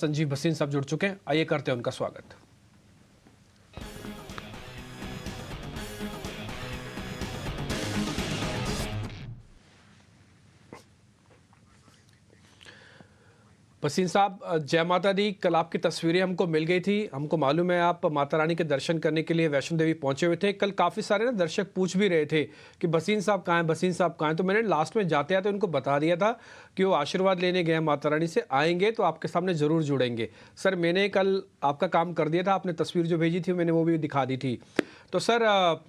संजीव भसीन साहब जुड़ चुके हैं, आइए करते हैं उनका स्वागत। भसीन साहब, जय माता दी। कल आपकी तस्वीरें हमको मिल गई थी, हमको मालूम है आप माता रानी के दर्शन करने के लिए वैष्णो देवी पहुंचे हुए थे। कल काफ़ी सारे ना दर्शक पूछ भी रहे थे कि भसीन साहब कहाँ हैं, भसीन साहब कहाँ हैं। तो मैंने लास्ट में जाते आते उनको बता दिया था कि वो आशीर्वाद लेने गए माता रानी से, आएंगे तो आपके सामने ज़रूर जुड़ेंगे। सर, मैंने कल आपका काम कर दिया था, आपने तस्वीर जो भेजी थी मैंने वो भी दिखा दी थी। तो सर,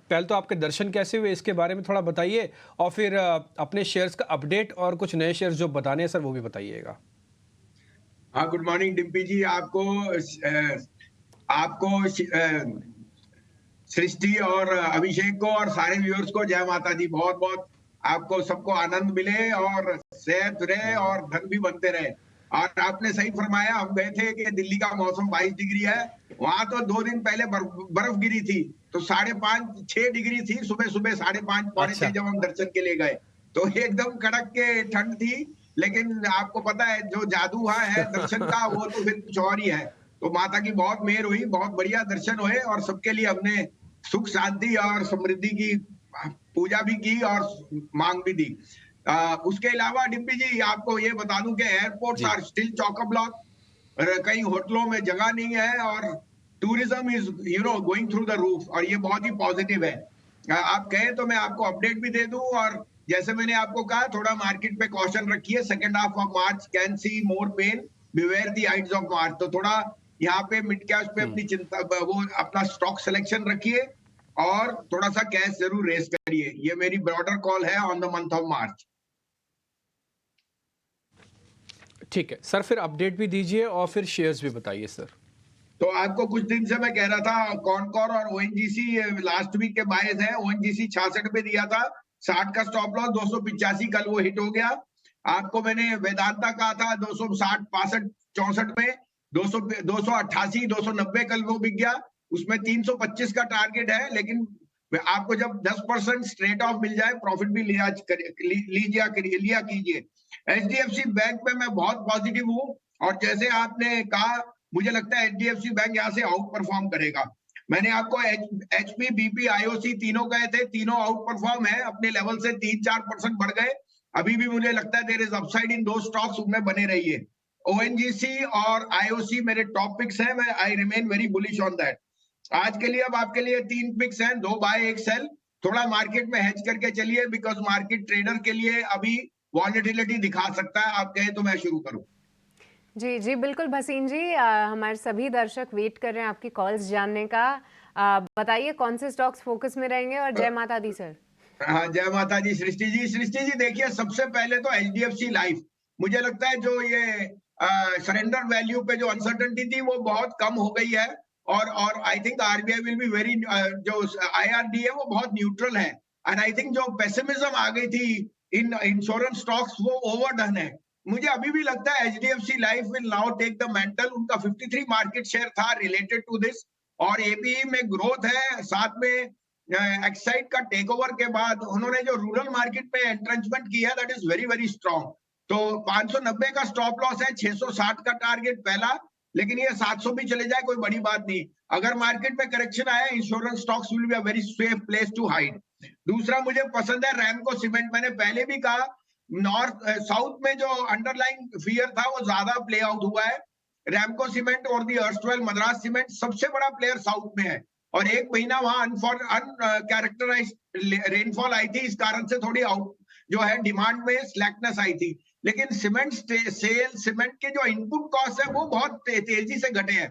पहले तो आपके दर्शन कैसे हुए इसके बारे में थोड़ा बताइए, और फिर अपने शेयर्स का अपडेट और कुछ नए शेयर्स जो बताने हैं सर वो भी बताइएगा। हाँ, गुड मॉर्निंग डिम्पी जी। आपको सृष्टि और अभिषेक को और सारे व्यूअर्स को जय माता दी। बहुत बहुत आपको सबको आनंद मिले और सेहत रहे और धन भी बनते रहे। और आपने सही फरमाया, हम गए थे कि दिल्ली का मौसम 22 डिग्री है, वहां तो 2 दिन पहले बर्फ गिरी थी, तो 5.5-6 डिग्री थी। सुबह सुबह 5:30 पौने 6 अच्छा। जब हम दर्शन के लिए गए तो एकदम कड़क के ठंड थी। लेकिन आपको पता है जो जादू वहां है दर्शन का, वो तो फिर कुछ और ही है। तो माता की बहुत मेहर हुई, बहुत बढ़िया दर्शन हुए और सबके लिए हमने सुख शांति और समृद्धि की पूजा भी की और मांग भी दी। उसके अलावा डिम्पी जी आपको ये बता दूं कि एयरपोर्ट्स जी। Are still chock a block. कई होटलों में जगह नहीं है और tourism is going through the roof, और ये बहुत ही पॉजिटिव है। आप कहें तो मैं आपको अपडेट भी दे दूं, और जैसे मैंने आपको कहा थोड़ा मार्केट पे कॉशन रखिए। Second half of March can see more pen, beware the Heights of March. तो थोड़ा यहाँ पे मिड कैश पे अपनी चिंता, वो अपना स्टॉक सिलेक्शन रखिए और थोड़ा सा कैश जरूर रेस करिए। ये मेरी ब्रॉडर कॉल है on the month of March. ठीक है सर, फिर अपडेट भी दीजिए और फिर शेयर्स भी बताइए सर। तो आपको कुछ दिन से मैं कह रहा था कॉनकॉर और ओएनजीसी लास्ट वीक के बायस है। ओएनजीसी 66 पे दिया था, 60 का स्टॉप लॉस, 285 कल वो हिट हो गया। आपको मैंने वेदांता कहा था 260, 65, 64 में, 288, 290 कल वो बिक गया। उसमें 325 का टारगेट है, लेकिन आपको जब 10% स्ट्रेट ऑफ मिल जाए प्रॉफिट भी लिया कीजिए। एचडीएफसी बैंक में मैं बहुत पॉजिटिव हूँ, और जैसे आपने कहा मुझे लगता है एचडीएफसी बैंक यहाँ से आउट परफॉर्म करेगा। मैंने आपको एचपी, बीपी, आईओसी तीनों कहे थे, तीनों आउट परफॉर्म है अपने लेवल से, 3-4% बढ़ गए। अभी भी मुझे लगता है देयर इज अपसाइड इन दो स्टॉक्स, उनमें बने रहिए। ओएनजीसी और आईओसी मेरे टॉप पिक्स हैं, मैं I remain very bullish on that. आज के लिए अब आपके लिए 3 पिक्स हैं, 2 बाय 1 सेल। थोड़ा मार्केट में हेज करके चलिए, बिकॉज मार्केट ट्रेडर के लिए अभी वॉलेटिलिटी दिखा सकता है। आप कहें तो मैं शुरू करूं। जी जी बिल्कुल भसीन जी, हमारे सभी दर्शक वेट कर रहे हैं आपकी कॉल्स जानने का। बताइए कौन से स्टॉक्स फोकस में रहेंगे, और जय माता दी सर। हाँ, जय माता जी। सृष्टि जी, सृष्टि जी देखिए, सबसे पहले तो एचडीएफसी लाइफ, मुझे लगता है जो ये सरेंडर वैल्यू पे जो अनसर्टेनिटी थी वो बहुत कम हो गई है। और I think RBI will be very, जो आईआरडी है वो बहुत न्यूट्रल है। एंड आई थिंक जो पेसिमिज्म आ गई थी इन इंश्योरेंस स्टॉक्स वो ओवरडन है। मुझे अभी भी लगता है HDFC life will now take the mantle. उनका 53 मार्केट शेयर था रिलेटेड टू दिस, और एपीई में ग्रोथ है, साथ में एक्साइड का टेक ओवर के बाद उन्होंने जो रूरल मार्केट में एंट्रेंचमेंट किया that is very very strong. तो 590 का स्टॉप लॉस है, 660 का टारगेट पहला, लेकिन ये 700 भी चले जाए कोई बड़ी बात नहीं। अगर मार्केट में करेक्शन आया, insurance stocks will be a very safe place to hide. दूसरा मुझे पसंद है रैमको सीमेंट। मैंने पहले भी कहा नॉर्थ साउथ में जो अंडरलाइन फियर था वो ज्यादा प्ले आउट हुआ है। रैमको सीमेंट और दी अर्स्टवेल मद्रास सीमेंट सबसे बड़ा प्लेयर साउथ में है, और 1 महीना वहां अनकैरेक्टराइज रेनफॉल आई थी, इस कारण से थोड़ी आउट जो है डिमांड में स्लैकनेस आई थी। लेकिन सीमेंट सेल, सीमेंट के जो इनपुट कॉस्ट है वो बहुत तेजी से घटे हैं,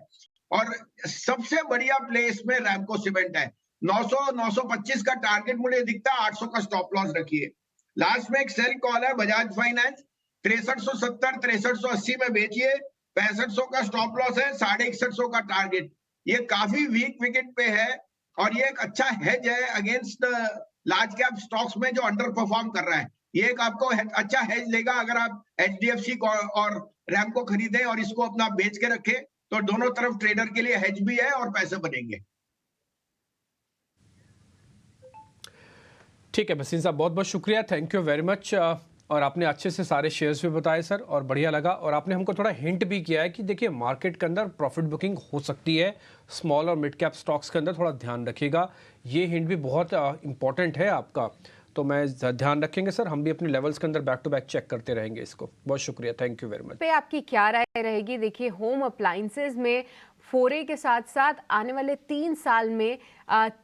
और सबसे बढ़िया प्लेस में रैमको सीमेंट है। 900, 925 का टारगेट मुझे दिखता है, 800 का स्टॉप लॉस रखिए। लास्ट में एक सेल कॉल है बजाज फाइनेंस, 6370, 6380 में बेचिए, 6500 का स्टॉप लॉस है, 6150 का टारगेट। ये काफी वीक विकेट पे है, और ये एक अच्छा हेज है अगेंस्ट लार्ज कैप स्टॉक्स में जो अंडर परफॉर्म कर रहा है। ये एक आपको अच्छा हेज लेगा अगर आप एचडीएफसी और रैमको खरीदें और इसको अपना बेच के रखें, तो दोनों तरफ ट्रेडर के लिए हेज भी है और पैसे बनेंगे। ठीक है भसीन साहब, बहुत बहुत शुक्रिया, थैंक यू वेरी मच। और आपने अच्छे से सारे शेयर्स भी बताए सर, और बढ़िया लगा। और आपने हमको थोड़ा हिंट भी किया है कि देखिए मार्केट के अंदर प्रॉफिट बुकिंग हो सकती है, स्मॉल और मिड कैप स्टॉक्स के अंदर थोड़ा ध्यान रखिएगा। ये हिंट भी बहुत इंपॉर्टेंट है आपका, तो मैं ध्यान रखेंगे सर। हम भी अपने लेवल्स के अंदर बैक टू बैक चेक करते रहेंगे इसको। बहुत शुक्रिया, थैंक यू वेरी मच। पे आपकी क्या राय रहेगी? देखिए होम अप्लायंसेज में फोरे के साथ साथ आने वाले 3 साल में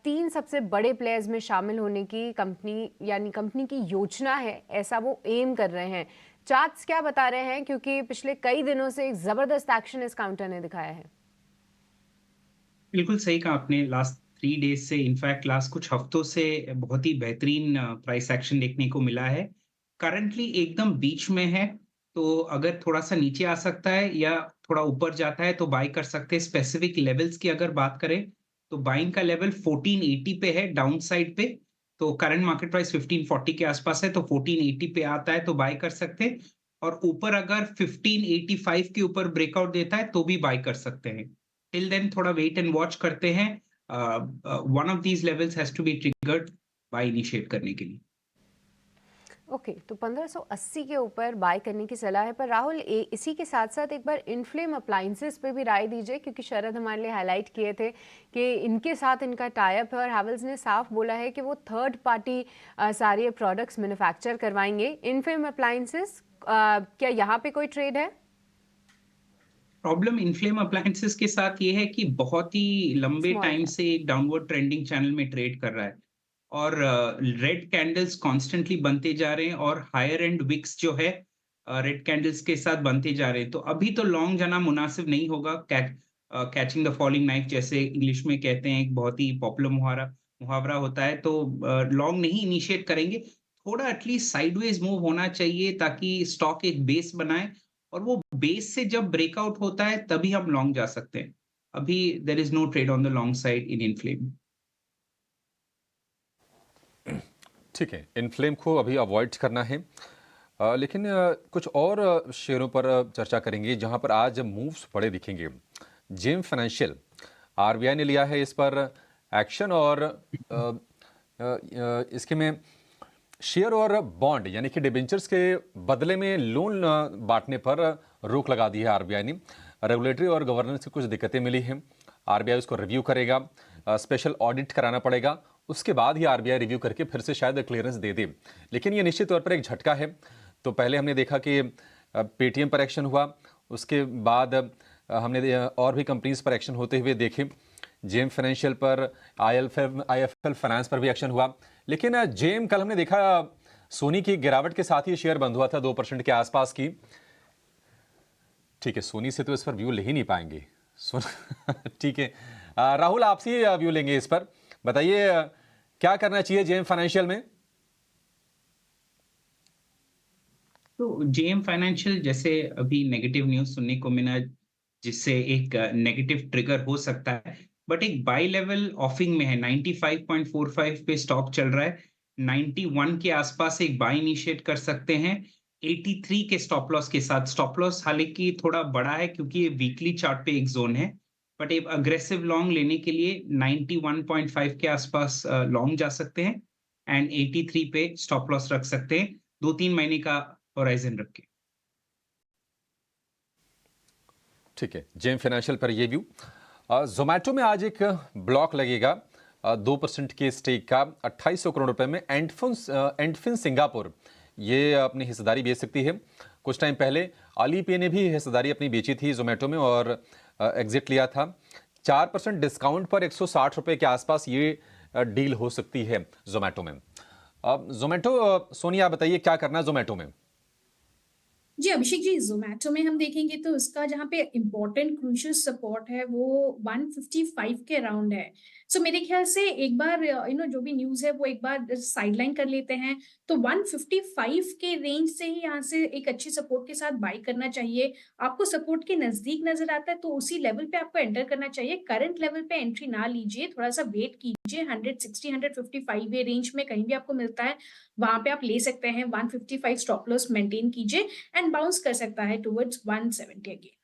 3 सबसे बड़े प्लेयर्स में शामिल होने की कंपनी यानी कंपनी की योजना है, ऐसा वो एम कर रहे हैं। चार्ट्स क्या बता रहे हैं, क्योंकि पिछले कई दिनों से एक जबरदस्त एक्शन इस काउंटर ने दिखाया है। बिल्कुल सही कहा आपने। लास्ट 3 डेज से, इनफैक्ट लास्ट कुछ हफ्तों से बहुत ही बेहतरीन प्राइस एक्शन देखने को मिला है। करंटली एकदम बीच में है, तो अगर थोड़ा-सा नीचे आ सकता है या थोड़ा ऊपर जाता है तो बाय कर सकते हैं। स्पेसिफिक लेवल्स की अगर बात करें, तो बाइंग का लेवल 1480 पे है डाउन साइड पे। तो करंट मार्केट प्राइस 1540 के आसपास है, तो 1480 पे आता है तो बाय कर सकते हैं। और ऊपर अगर 1585 के ऊपर ब्रेकआउट देता है तो भी बाय कर सकते हैं। टिल देन थोड़ा वेट एंड वॉच करते हैं। One of these levels has to be triggered by initiate करने के लिए। ओके, तो 1580 के ऊपर बाय करने की सलाह है। पर राहुल, इसी के साथ साथ एक बार इनफ्लेम अप्लायंसेस पे भी राय दीजिए, क्योंकि शरद हमारे लिए हाईलाइट किए थे कि इनके साथ इनका टाई अप है और हैवेल्स ने साफ बोला है कि वो थर्ड पार्टी सारे प्रोडक्ट्स मैन्युफैक्चर करवाएंगे। इनफ्लेम अप्लायंसेस, क्या यहाँ पे कोई ट्रेड है? प्रॉब्लम इनफ्लेम अप्लायंसेस के साथ ये है कि बहुत ही लंबे स्मॉल टाइम कैप। से एक डाउनवर्ड ट्रेंडिंग चैनल में ट्रेड कर रहा है और रेड कैंडल्स कॉन्स्टेंटली बनते जा रहे हैं और हायर एंड विक्स जो है रेड कैंडल्स के साथ बनते जा रहे हैं। तो अभी तो लॉन्ग जाना मुनासिब नहीं होगा। कैचिंग द फॉलिंग नाइफ जैसे इंग्लिश में कहते हैं, एक बहुत ही पॉपुलर मुहावरा होता है। तो लॉन्ग नहीं इनिशिएट करेंगे, थोड़ा एटलीस्ट साइडवेज मूव होना चाहिए ताकि स्टॉक एक बेस बनाए, और वो बेस से जब ब्रेकआउट होता है तभी हम लॉन्ग जा सकते हैं। अभी there is no trade on the long side in Inflame. ठीक है, इनफ्लेम को अभी अवॉइड करना है। लेकिन कुछ और शेयरों पर चर्चा करेंगे जहां पर आज मूव्स बड़े दिखेंगे। जेम फाइनेंशियल, आरबीआई ने लिया है इस पर एक्शन और इसके में शेयर और बॉन्ड यानी कि डिबेंचर्स के बदले में लोन बांटने पर रोक लगा दी है आरबीआई ने। रेगुलेटरी और गवर्नेंस की कुछ दिक्कतें मिली हैं, आरबीआई उसको रिव्यू करेगा, स्पेशल ऑडिट कराना पड़ेगा, उसके बाद ही आरबीआई रिव्यू करके फिर से शायद क्लियरेंस दे दे। लेकिन ये निश्चित तौर पर एक झटका है। तो पहले हमने देखा कि पेटीएम पर एक्शन हुआ, उसके बाद हमने और भी कंपनीज पर एक्शन होते हुए देखे। जेम फाइनेंशियल पर, आईएफएल फाइनेंस पर भी एक्शन हुआ। लेकिन जेम कल हमने देखा सोनी की गिरावट के साथ ही शेयर बंद हुआ था 2% के आसपास की। ठीक है, सोनी से तो इस पर व्यू ले ही नहीं पाएंगे। ठीक है, राहुल आपसे ही व्यू लेंगे इस पर। बताइए क्या करना चाहिए जेम फाइनेंशियल में? तो जेएम फाइनेंशियल जैसे अभी नेगेटिव न्यूज़ सुनने को मिला, जिससे एक नेगेटिव ट्रिगर हो सकता है, बट एक बाय लेवल ऑफिंग में है। 95.45 पे स्टॉक चल रहा है। 91 के आसपास एक बाय इनिशिएट कर सकते हैं 83 के स्टॉप लॉस के साथ। स्टॉप लॉस हालांकि थोड़ा बड़ा है क्योंकि ये वीकली चार्ट पे एक जोन है, बट एक अग्रेसिव लॉन्ग लेने के लिए 91.5 के आसपास लॉन्ग जा सकते हैं एंड 83 पे स्टॉप लॉस रख सकते हैं, 2-3 महीने का होराइजन रख के। ठीक है, जेम फाइनेंशियल पर ये व्यू। जोमैटो में आज एक ब्लॉक लगेगा 2% के स्टेक का 2800 करोड़ रुपए में। एंडफिन सिंगापुर ये अपनी हिस्सेदारी बेच सकती है। कुछ टाइम पहले अलीपे ने भी हिस्सेदारी अपनी बेची थी जोमैटो में और एग्जिट लिया था। 4% डिस्काउंट पर 160 रुपए के आसपास ये डील हो सकती है जोमैटो में। अब जोमैटो, सोनिया बताइए क्या करना है जोमैटो में? जी, अभिषेक जी, ज़ोमैटो में हम देखेंगे तो उसका जहाँ पे इम्पोर्टेंट क्रूशियल सपोर्ट है वो 155 के अराउंड है। सो मेरे ख़्याल से एक बार जो भी न्यूज़ है वो एक बार साइडलाइन कर लेते हैं। तो 155 के रेंज से ही यहाँ से एक अच्छी सपोर्ट के साथ बाय करना चाहिए। आपको सपोर्ट के नज़दीक नज़र आता है तो उसी लेवल पे आपको एंटर करना चाहिए। करंट लेवल पे एंट्री ना लीजिए, थोड़ा-सा वेट कीजिए। 160, 155 ये रेंज में कहीं भी आपको मिलता है, वहाँ पे आप ले सकते हैं। 155 स्टॉप लॉस मेंटेन कीजिए एंड बाउंस कर सकता है टुवर्ड्स 170 अगेन।